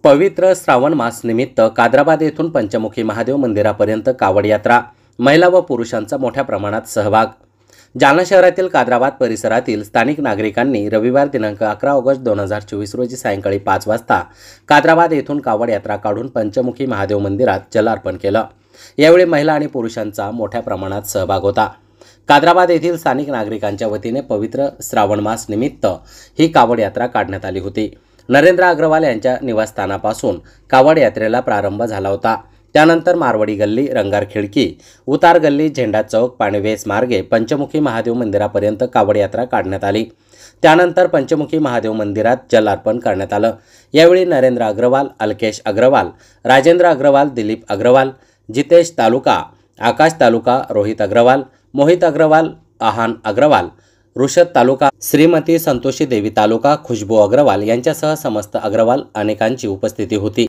पवित्र श्रावण मास निमित्त कादराबाद येथून पंचमुखी महादेव मंदिरापर्यंत कावड यात्रा, महिला व पुरुषांचा मोठ्या प्रमाणात सहभाग। जालना शहरातील कादराबाद परिसरातील स्थानिक नागरिकांनी रविवार दिनांक 11 ऑगस्ट 2024 रोजी सायंकाळी 5 वाजता कादराबाद येथून कावड यात्रा काढून पंचमुखी महादेव मंदिरात जलार्पण केलं। यावेळी महिला आणि पुरुषांचा मोठ्या प्रमाणात सहभाग होता। कादराबाद येथील स्थानिक नागरिकांच्या वतीने पवित्र श्रावण मास निमित्त ही कावड यात्रा काढण्यात आली होती। नरेंद्र अग्रवाल यांच्या निवासस्थानापासून कावड यात्रेला प्रारंभ झाला होता। त्यानंतर मारवाडी गल्ली, रंगार खिडकी, उतार गल्ली, झेंडा चौक, पाणीवेस मार्गे पंचमुखी महादेव मंदिरापर्यंत कावड यात्रा काढण्यात आली। त्यानंतर पंचमुखी महादेव मंदिरात जलार्पण करण्यात आलं। यावेळी नरेंद्र अग्रवाल, अलकेश अग्रवाल, राजेंद्र अग्रवाल, दिलीप अग्रवाल, जितेश तालुका, आकाश तालुका, रोहित अग्रवाल, मोहित अग्रवाल, आहान अग्रवाल, ऋषद तालुका, श्रीमती संतोषी देवी तालुका, खुशबू अग्रवाल यांच्यासह समस्त अग्रवाल अनेकांची उपस्थिती होती।